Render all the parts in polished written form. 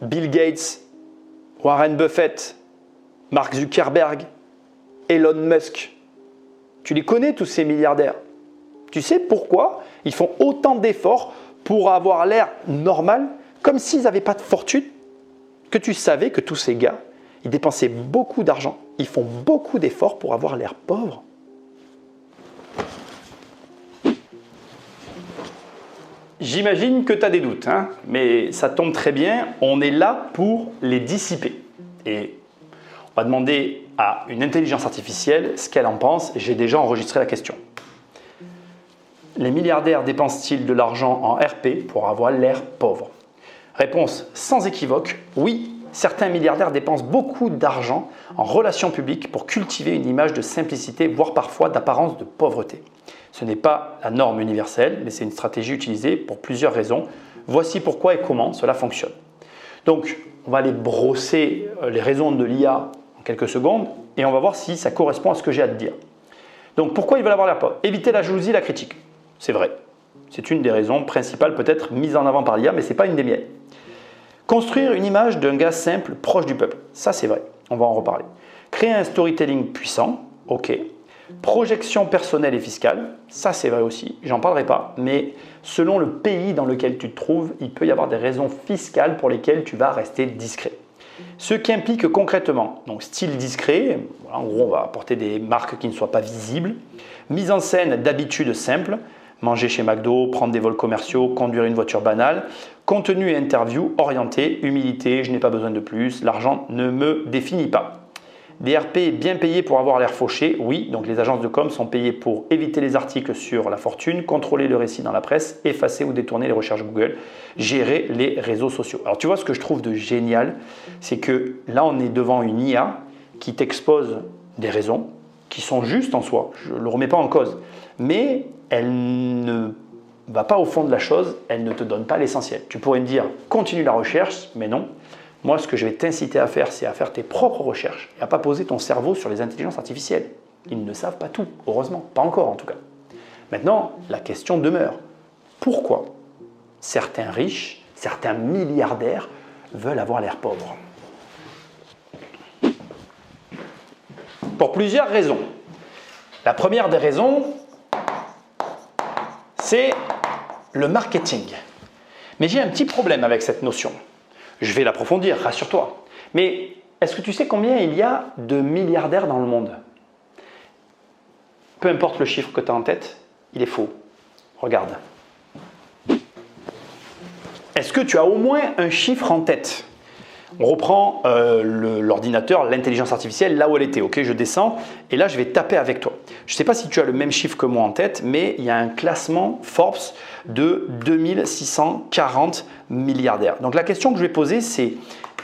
Bill Gates, Warren Buffett, Mark Zuckerberg, Elon Musk. Tu les connais tous ces milliardaires. Tu sais pourquoi ils font autant d'efforts pour avoir l'air normal, comme s'ils n'avaient pas de fortune? Que tu savais que tous ces gars, ils dépensaient beaucoup d'argent, ils font beaucoup d'efforts pour avoir l'air pauvre. J'imagine que tu as des doutes, hein, mais ça tombe très bien, on est là pour les dissiper. Et on va demander à une intelligence artificielle ce qu'elle en pense. J'ai déjà enregistré la question. Les milliardaires dépensent-ils de l'argent en RP pour avoir l'air pauvre? Réponse sans équivoque, oui. Certains milliardaires dépensent beaucoup d'argent en relations publiques pour cultiver une image de simplicité, voire parfois d'apparence de pauvreté. Ce n'est pas la norme universelle, mais c'est une stratégie utilisée pour plusieurs raisons. Voici pourquoi et comment cela fonctionne. Donc, on va aller brosser les raisons de l'IA en quelques secondes et on va voir si ça correspond à ce que j'ai à te dire. Donc, pourquoi ils veulent avoir l'air pauvre? Éviter la jalousie, la critique. C'est vrai. C'est une des raisons principales peut-être mises en avant par l'IA, mais ce n'est pas une des miennes. Construire une image d'un gars simple, proche du peuple. Ça, c'est vrai. On va en reparler. Créer un storytelling puissant. OK. Projection personnelle et fiscale. Ça, c'est vrai aussi. J'en parlerai pas. Mais selon le pays dans lequel tu te trouves, il peut y avoir des raisons fiscales pour lesquelles tu vas rester discret. Ce qui implique concrètement, donc style discret, en gros, on va apporter des marques qui ne soient pas visibles. Mise en scène d'habitudes simples. Manger chez McDo, prendre des vols commerciaux, conduire une voiture banale. Contenu et interview orienté, humilité, je n'ai pas besoin de plus, l'argent ne me définit pas. Des RP bien payés pour avoir l'air fauché, oui, donc les agences de com sont payées pour éviter les articles sur la fortune, contrôler le récit dans la presse, effacer ou détourner les recherches Google, gérer les réseaux sociaux. Alors tu vois, ce que je trouve de génial, c'est que là on est devant une IA qui t'expose des raisons qui sont justes en soi, je ne le remets pas en cause, mais elle ne va pas au fond de la chose, elle ne te donne pas l'essentiel. Tu pourrais me dire, continue la recherche, mais non. Moi, ce que je vais t'inciter à faire, c'est à faire tes propres recherches et à ne pas poser ton cerveau sur les intelligences artificielles. Ils ne savent pas tout, heureusement, pas encore en tout cas. Maintenant, la question demeure. Pourquoi certains riches, certains milliardaires veulent avoir l'air pauvre? Pour plusieurs raisons. La première des raisons, c'est le marketing. Mais j'ai un petit problème avec cette notion. Je vais l'approfondir, rassure-toi. Mais est-ce que tu sais combien il y a de milliardaires dans le monde? Peu importe le chiffre que tu as en tête, il est faux. Regarde. Est-ce que tu as au moins un chiffre en tête? On reprend l'ordinateur, l'intelligence artificielle, là où elle était. Ok, je descends et là, je vais taper avec toi. Je ne sais pas si tu as le même chiffre que moi en tête, mais il y a un classement Forbes de 2640 milliardaires. Donc la question que je vais poser, c'est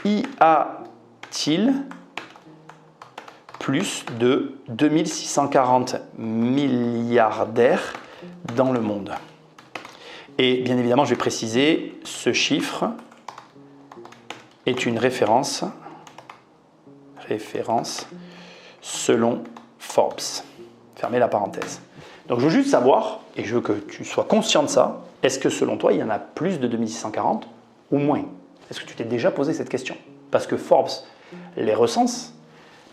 y a-t-il plus de 2640 milliardaires dans le monde? Et bien évidemment, je vais préciser ce chiffre est une référence selon Forbes. Fermez la parenthèse. Donc je veux juste savoir, et je veux que tu sois conscient de ça, est-ce que selon toi, il y en a plus de 2640 ou moins? Est-ce que tu t'es déjà posé cette question? Parce que Forbes les recense,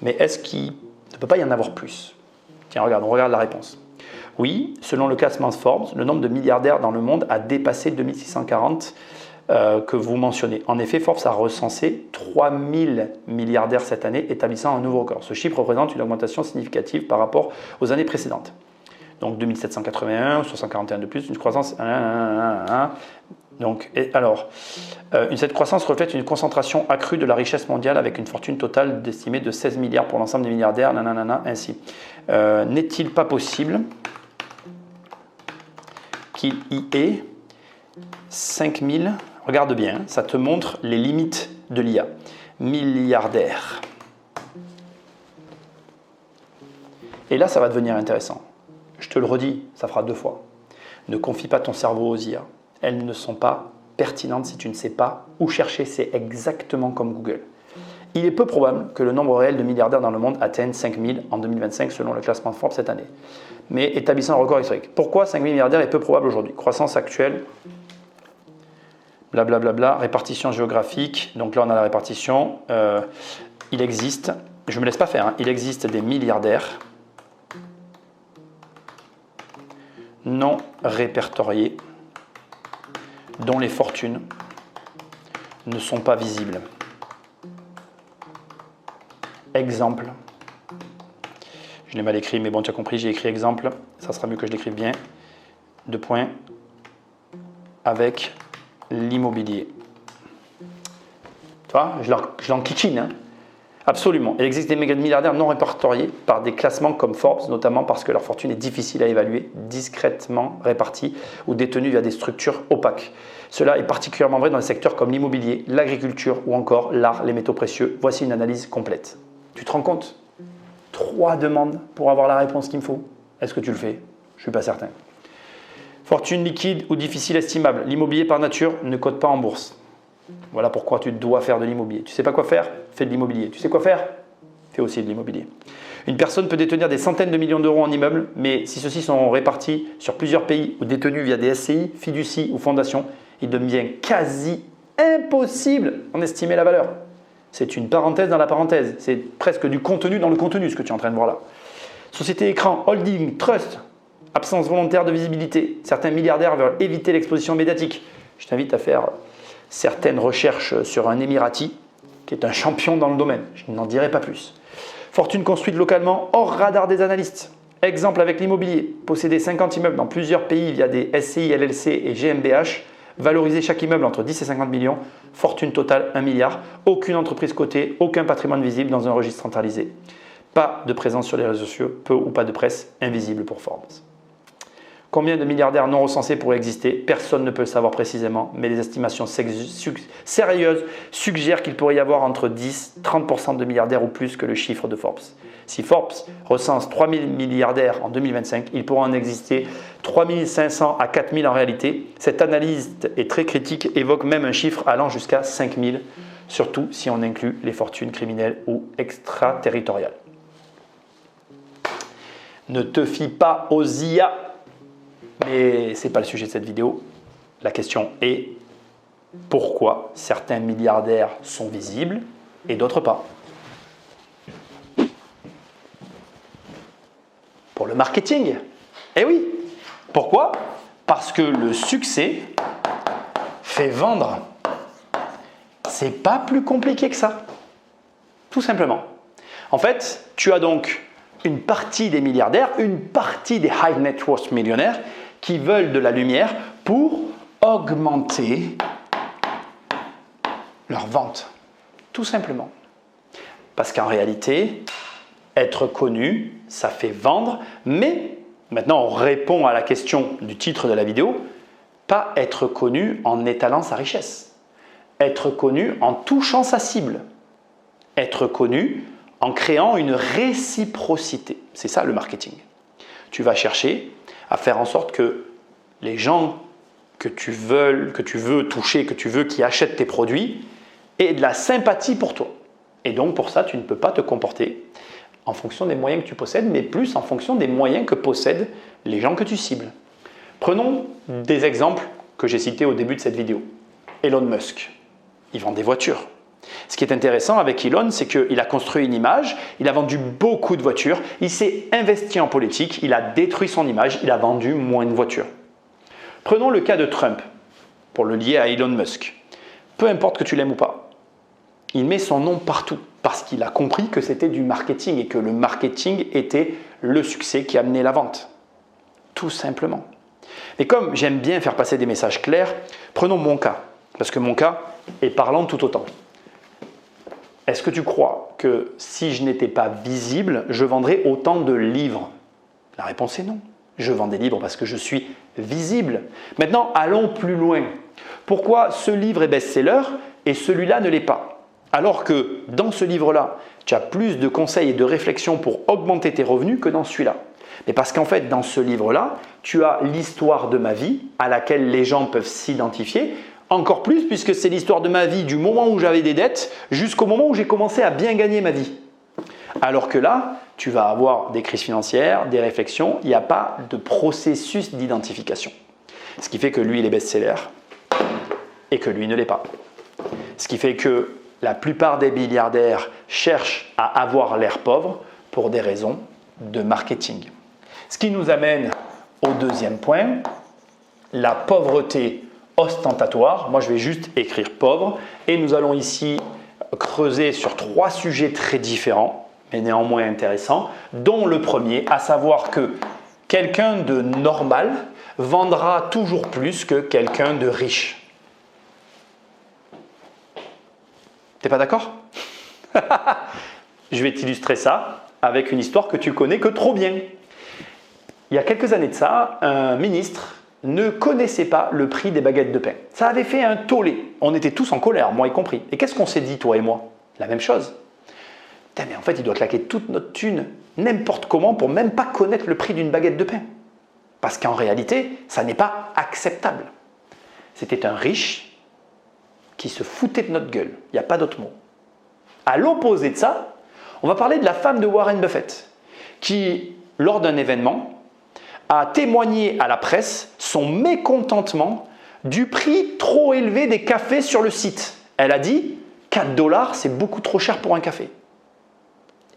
mais est-ce qu'il ne peut pas y en avoir plus? Tiens, regarde, on regarde la réponse. Oui, selon le classement Forbes, le nombre de milliardaires dans le monde a dépassé 2640 que vous mentionnez. En effet, Forbes a recensé 3000 milliardaires cette année, établissant un nouveau record. Ce chiffre représente une augmentation significative par rapport aux années précédentes. Donc 2781, 641 de plus, une croissance. Donc, cette croissance reflète une concentration accrue de la richesse mondiale avec une fortune totale estimée de 16 milliards pour l'ensemble des milliardaires, ainsi. N'est-il pas possible qu'il y ait 5000, regarde bien, ça te montre les limites de l'IA, milliardaires. Et là, ça va devenir intéressant. Je te le redis, ça fera 2 fois. Ne confie pas ton cerveau aux IA. Elles ne sont pas pertinentes si tu ne sais pas où chercher. C'est exactement comme Google. Il est peu probable que le nombre réel de milliardaires dans le monde atteigne 5000 en 2025 selon le classement Forbes cette année. Mais établissant un record historique. Pourquoi 5000 milliardaires est peu probable aujourd'hui? Croissance actuelle, blablabla, répartition géographique. Donc là, on a la répartition. Il existe, je ne me laisse pas faire, hein, il existe des milliardaires non répertoriés dont les fortunes ne sont pas visibles. Exemple. Je l'ai mal écrit, mais bon, tu as compris, j'ai écrit exemple. Ça sera mieux que je l'écrive bien. 2 points. Avec l'immobilier. Tu vois, je l'enquiquine. Hein. Absolument. Il existe des milliardaires non répertoriés par des classements comme Forbes, notamment parce que leur fortune est difficile à évaluer, discrètement répartie ou détenue via des structures opaques. Cela est particulièrement vrai dans les secteurs comme l'immobilier, l'agriculture ou encore l'art, les métaux précieux. Voici une analyse complète. Tu te rends compte? 3 demandes pour avoir la réponse qu'il me faut. Est-ce que tu le fais? Je ne suis pas certain. Fortune liquide ou difficile estimable. L'immobilier par nature ne cote pas en bourse. Voilà pourquoi tu dois faire de l'immobilier. Tu ne sais pas quoi faire? Fais de l'immobilier. Tu sais quoi faire? Fais aussi de l'immobilier. Une personne peut détenir des centaines de millions d'euros en immeubles, mais si ceux-ci sont répartis sur plusieurs pays ou détenus via des SCI, fiducies ou fondations, il devient quasi impossible d'en estimer la valeur. C'est une parenthèse dans la parenthèse. C'est presque du contenu dans le contenu, ce que tu es en train de voir là. Société écran, holding, trust, absence volontaire de visibilité. Certains milliardaires veulent éviter l'exposition médiatique. Je t'invite à faire certaines recherches sur un Émirati qui est un champion dans le domaine. Je n'en dirai pas plus. Fortune construite localement hors radar des analystes. Exemple avec l'immobilier. Posséder 50 immeubles dans plusieurs pays via des SCI, LLC et GmbH. Valoriser chaque immeuble entre 10 et 50 millions. Fortune totale 1 milliard. Aucune entreprise cotée, aucun patrimoine visible dans un registre centralisé. Pas de présence sur les réseaux sociaux, peu ou pas de presse, invisible pour Forbes. Combien de milliardaires non recensés pourraient exister? Personne ne peut le savoir précisément, mais les estimations sérieuses suggèrent qu'il pourrait y avoir entre 10 et 30% de milliardaires ou plus que le chiffre de Forbes. Si Forbes recense 3 000 milliardaires en 2025, il pourra en exister 3 500 à 4 000 en réalité. Cette analyse est très critique, évoque même un chiffre allant jusqu'à 5 000, surtout si on inclut les fortunes criminelles ou extraterritoriales. Ne te fie pas aux IA. Mais ce n'est pas le sujet de cette vidéo. La question est pourquoi certains milliardaires sont visibles et d'autres pas? Pour le marketing. Eh oui. Pourquoi? Parce que le succès fait vendre. C'est pas plus compliqué que ça. Tout simplement. En fait, tu as donc une partie des milliardaires, une partie des high net worth millionnaires qui veulent de la lumière pour augmenter leur vente. Tout simplement. Parce qu'en réalité, être connu, ça fait vendre, mais maintenant on répond à la question du titre de la vidéo, pas être connu en étalant sa richesse. Être connu en touchant sa cible. Être connu en créant une réciprocité. C'est ça le marketing. Tu vas chercher à faire en sorte que les gens que tu veux toucher, que tu veux qui achètent tes produits, aient de la sympathie pour toi. Et donc pour ça, tu ne peux pas te comporter en fonction des moyens que tu possèdes, mais plus en fonction des moyens que possèdent les gens que tu cibles. Prenons des exemples que j'ai cités au début de cette vidéo. Elon Musk, il vend des voitures. Ce qui est intéressant avec Elon, c'est qu'il a construit une image, il a vendu beaucoup de voitures, il s'est investi en politique, il a détruit son image, il a vendu moins de voitures. Prenons le cas de Trump, pour le lier à Elon Musk. Peu importe que tu l'aimes ou pas, il met son nom partout parce qu'il a compris que c'était du marketing et que le marketing était le succès qui amenait la vente. Tout simplement. Mais comme j'aime bien faire passer des messages clairs, prenons mon cas, parce que mon cas est parlant tout autant. Est-ce que tu crois que si je n'étais pas visible, je vendrais autant de livres? La réponse est non. Je vends des livres parce que je suis visible. Maintenant, allons plus loin. Pourquoi ce livre est best-seller et celui-là ne l'est pas? Alors que dans ce livre-là, tu as plus de conseils et de réflexions pour augmenter tes revenus que dans celui-là. Mais parce qu'en fait, dans ce livre-là, tu as l'histoire de ma vie à laquelle les gens peuvent s'identifier. Encore plus puisque c'est l'histoire de ma vie du moment où j'avais des dettes jusqu'au moment où j'ai commencé à bien gagner ma vie. Alors que là, tu vas avoir des crises financières, des réflexions, il n'y a pas de processus d'identification. Ce qui fait que lui, il est best-seller. et que lui ne l'est pas. Ce qui fait que la plupart des milliardaires cherchent à avoir l'air pauvre pour des raisons de marketing. Ce qui nous amène au deuxième point, la pauvreté ostentatoire. Moi, je vais juste écrire pauvre et nous allons ici creuser sur 3 sujets très différents, mais néanmoins intéressants, dont le premier, à savoir que quelqu'un de normal vendra toujours plus que quelqu'un de riche. T'es pas d'accord? Je vais t'illustrer ça avec une histoire que tu connais que trop bien. Il y a quelques années de ça, un ministre ne connaissait pas le prix des baguettes de pain. Ça avait fait un tollé. On était tous en colère, moi y compris. Et qu'est-ce qu'on s'est dit, toi et moi? La même chose. Putain, mais en fait, il doit claquer toute notre thune, n'importe comment, pour même pas connaître le prix d'une baguette de pain. Parce qu'en réalité, ça n'est pas acceptable. C'était un riche qui se foutait de notre gueule. Il n'y a pas d'autre mot. À l'opposé de ça, on va parler de la femme de Warren Buffett, qui, lors d'un événement, a témoigné à la presse son mécontentement du prix trop élevé des cafés sur le site. Elle a dit « 4 $, c'est beaucoup trop cher pour un café ».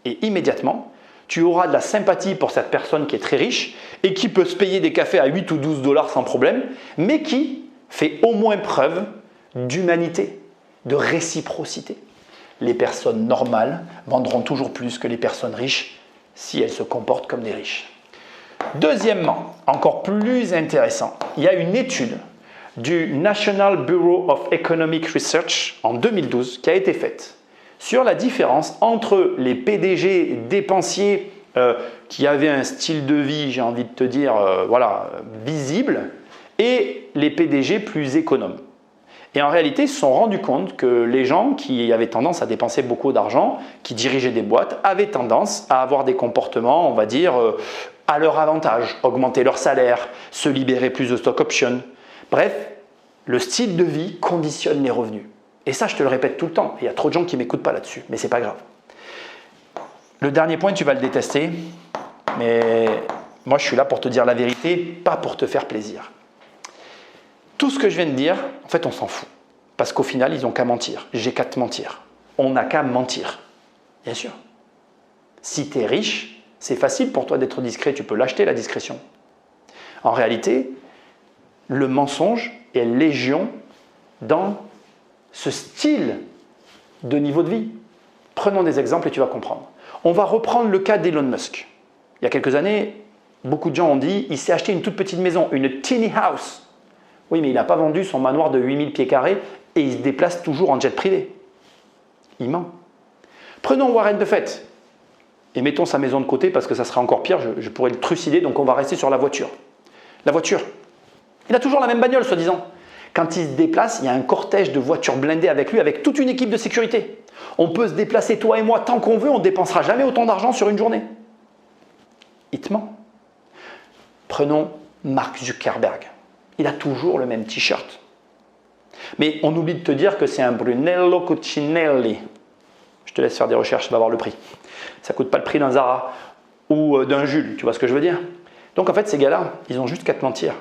Et immédiatement, tu auras de la sympathie pour cette personne qui est très riche et qui peut se payer des cafés à 8 ou 12 $ sans problème, mais qui fait au moins preuve d'humanité, de réciprocité. Les personnes normales vendront toujours plus que les personnes riches si elles se comportent comme des riches. Deuxièmement, encore plus intéressant, il y a une étude du National Bureau of Economic Research en 2012 qui a été faite sur la différence entre les PDG dépensiers qui avaient un style de vie, j'ai envie de te dire, visible, et les PDG plus économes. Et en réalité, ils se sont rendus compte que les gens qui avaient tendance à dépenser beaucoup d'argent, qui dirigeaient des boîtes, avaient tendance à avoir des comportements, on va dire, à leur avantage, augmenter leur salaire, se libérer plus de stock options. Bref, le style de vie conditionne les revenus. Et ça, je te le répète tout le temps. Il y a trop de gens qui ne m'écoutent pas là-dessus, mais ce n'est pas grave. Le dernier point, tu vas le détester, mais moi, je suis là pour te dire la vérité, pas pour te faire plaisir. Tout ce que je viens de dire, en fait, on s'en fout. Parce qu'au final, ils n'ont qu'à mentir. J'ai qu'à te mentir. On n'a qu'à mentir. Bien sûr. Si tu es riche, c'est facile pour toi d'être discret. Tu peux l'acheter, la discrétion. En réalité, le mensonge est légion dans ce style de niveau de vie. Prenons des exemples et tu vas comprendre. On va reprendre le cas d'Elon Musk. Il y a quelques années, beaucoup de gens ont dit il s'est acheté une toute petite maison, une teeny house. Oui, mais il n'a pas vendu son manoir de 8000 pieds carrés et il se déplace toujours en jet privé. Il ment. Prenons Warren Buffett et mettons sa maison de côté parce que ça serait encore pire, je pourrais le trucider, donc on va rester sur la voiture. La voiture. Il a toujours la même bagnole, soi-disant. Quand il se déplace, il y a un cortège de voitures blindées avec lui, avec toute une équipe de sécurité. On peut se déplacer, toi et moi, tant qu'on veut, on ne dépensera jamais autant d'argent sur une journée. Il te ment. Prenons Mark Zuckerberg. Il a toujours le même t-shirt. Mais on oublie de te dire que c'est un Brunello Cucinelli. Je te laisse faire des recherches, tu vas voir le prix. Ça ne coûte pas le prix d'un Zara ou d'un Jules, tu vois ce que je veux dire? Donc en fait, ces gars-là, ils ont juste qu'à te mentir.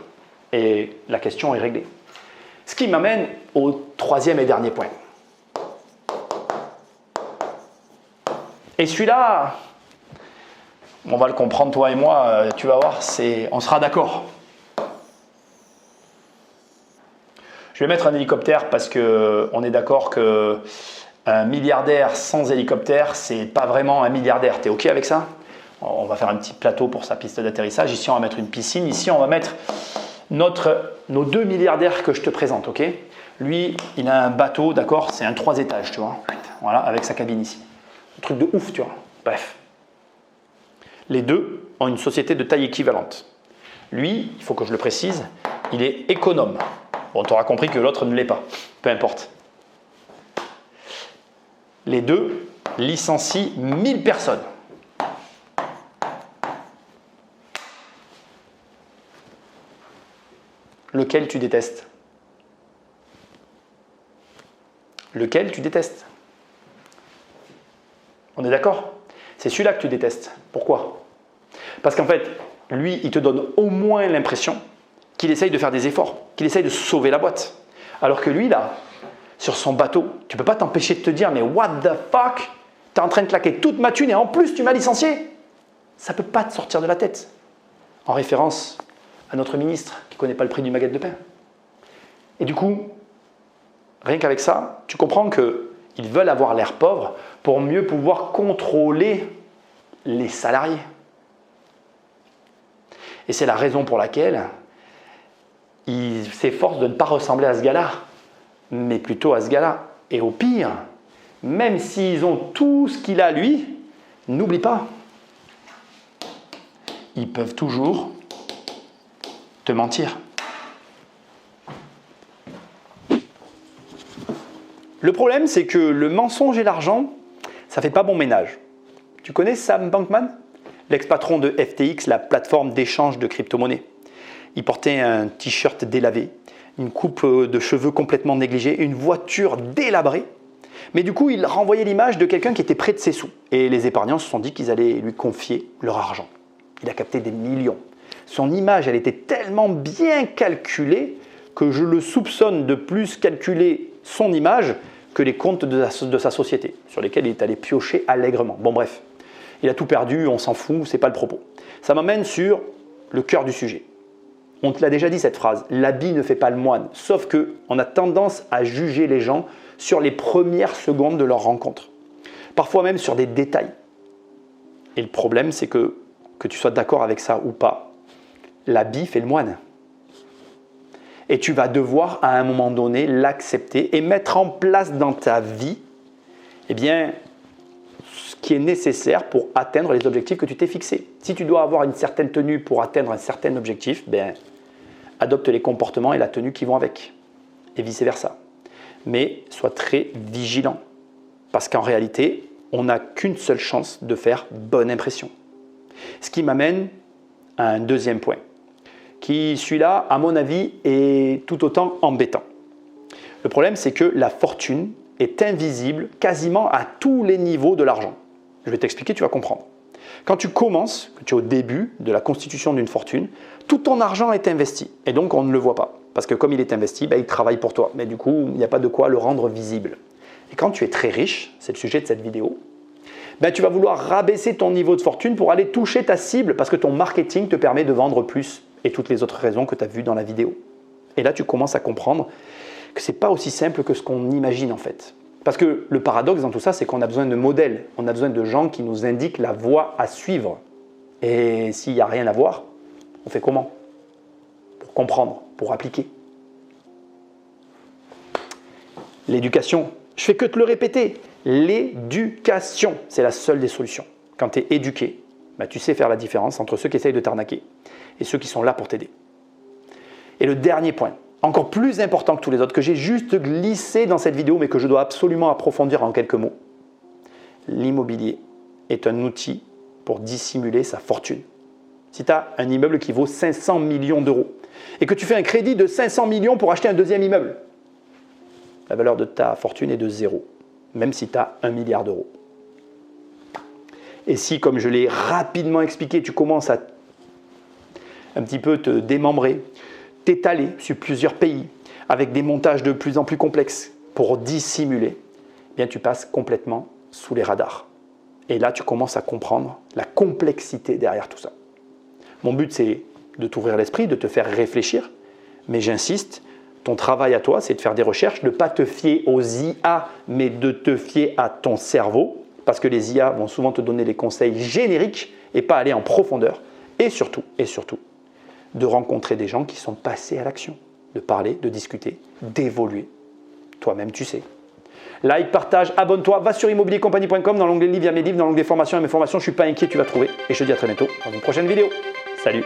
Et la question est réglée. Ce qui m'amène au troisième et dernier point. Et celui-là, on va le comprendre toi et moi, tu vas voir, on sera d'accord. Je vais mettre un hélicoptère parce qu'on est d'accord qu'un milliardaire sans hélicoptère, c'est pas vraiment un milliardaire. Tu es OK avec ça? On va faire un petit plateau pour sa piste d'atterrissage. Ici, on va mettre une piscine. Ici, on va mettre nos 2 milliardaires que je te présente. OK? Lui, il a un bateau, d'accord? C'est un 3 étages, tu vois. Voilà, avec sa cabine ici. Un truc de ouf, tu vois. Bref. Les deux ont une société de taille équivalente. Lui, il faut que je le précise, il est économe. Bon, tu auras compris que l'autre ne l'est pas. Peu importe. Les deux licencient 1000 personnes. Lequel tu détestes? Lequel tu détestes? On est d'accord? C'est celui-là que tu détestes. Pourquoi? Parce qu'en fait, lui, il te donne au moins l'impression qu'il essaye de faire des efforts, qu'il essaye de sauver la boîte. Alors que lui, là, sur son bateau, tu ne peux pas t'empêcher de te dire, mais what the fuck? Tu es en train de claquer toute ma thune et en plus tu m'as licencié. Ça ne peut pas te sortir de la tête. En référence à notre ministre qui ne connaît pas le prix d'une baguette de pain. Et du coup, rien qu'avec ça, tu comprends qu'ils veulent avoir l'air pauvre pour mieux pouvoir contrôler les salariés. Et c'est la raison pour laquelle ils s'efforcent de ne pas ressembler à ce gars-là, mais plutôt à ce gars-là. Et au pire, même s'ils ont tout ce qu'il a lui, n'oublie pas, ils peuvent toujours te mentir. Le problème, c'est que le mensonge et l'argent, ça ne fait pas bon ménage. Tu connais Sam Bankman, l'ex-patron de FTX, la plateforme d'échange de crypto-monnaies. Il portait un t-shirt délavé, une coupe de cheveux complètement négligée, une voiture délabrée. Mais du coup, il renvoyait l'image de quelqu'un qui était près de ses sous. Et les épargnants se sont dit qu'ils allaient lui confier leur argent. Il a capté des millions. Son image, elle était tellement bien calculée que je le soupçonne de plus calculer son image que les comptes de sa société, sur lesquels il est allé piocher allègrement. Bon bref, il a tout perdu, on s'en fout, c'est pas le propos. Ça m'amène sur le cœur du sujet. On te l'a déjà dit cette phrase, l'habit ne fait pas le moine, sauf qu'on a tendance à juger les gens sur les premières secondes de leur rencontre, parfois même sur des détails. Et le problème, c'est que tu sois d'accord avec ça ou pas, l'habit fait le moine. Et tu vas devoir à un moment donné l'accepter et mettre en place dans ta vie eh bien, ce qui est nécessaire pour atteindre les objectifs que tu t'es fixés. Si tu dois avoir une certaine tenue pour atteindre un certain objectif, adopte les comportements et la tenue qui vont avec, et vice-versa. Mais sois très vigilant, parce qu'en réalité, on n'a qu'une seule chance de faire bonne impression. Ce qui m'amène à un deuxième point, qui, celui-là, à mon avis, est tout autant embêtant. Le problème, c'est que la fortune est invisible quasiment à tous les niveaux de l'argent. Je vais t'expliquer, tu vas comprendre. Quand tu commences, que tu es au début de la constitution d'une fortune, tout ton argent est investi. Et donc, on ne le voit pas. Parce que comme il est investi, il travaille pour toi. Mais du coup, il n'y a pas de quoi le rendre visible. Et quand tu es très riche, c'est le sujet de cette vidéo, tu vas vouloir rabaisser ton niveau de fortune pour aller toucher ta cible parce que ton marketing te permet de vendre plus et toutes les autres raisons que tu as vues dans la vidéo. Et là, tu commences à comprendre que ce n'est pas aussi simple que ce qu'on imagine en fait. Parce que le paradoxe dans tout ça, c'est qu'on a besoin de modèles, on a besoin de gens qui nous indiquent la voie à suivre. Et s'il n'y a rien à voir, on fait comment? Pour comprendre, pour appliquer. L'éducation, je fais que te le répéter, l'éducation, c'est la seule des solutions. Quand tu es éduqué, tu sais faire la différence entre ceux qui essayent de t'arnaquer et ceux qui sont là pour t'aider. Et le dernier point, encore plus important que tous les autres, que j'ai juste glissé dans cette vidéo, mais que je dois absolument approfondir en quelques mots. L'immobilier est un outil pour dissimuler sa fortune. Si tu as un immeuble qui vaut 500 millions d'euros et que tu fais un crédit de 500 millions pour acheter un deuxième immeuble, la valeur de ta fortune est de 0, même si tu as 1 milliard d'euros. Et si, comme je l'ai rapidement expliqué, tu commences à un petit peu te démembrer, t'étaler sur plusieurs pays avec des montages de plus en plus complexes pour dissimuler, tu passes complètement sous les radars. Et là, tu commences à comprendre la complexité derrière tout ça. Mon but, c'est de t'ouvrir l'esprit, de te faire réfléchir, mais j'insiste, ton travail à toi, c'est de faire des recherches, de ne pas te fier aux IA, mais de te fier à ton cerveau, parce que les IA vont souvent te donner des conseils génériques et pas aller en profondeur. Et surtout, de rencontrer des gens qui sont passés à l'action, de parler, de discuter, d'évoluer. Toi-même, tu sais. Like, partage, abonne-toi, va sur immobiliercompagnie.com dans l'onglet livres, il y a mes livres, dans l'onglet formations et mes formations, je ne suis pas inquiet, tu vas trouver. Et je te dis à très bientôt dans une prochaine vidéo. Salut!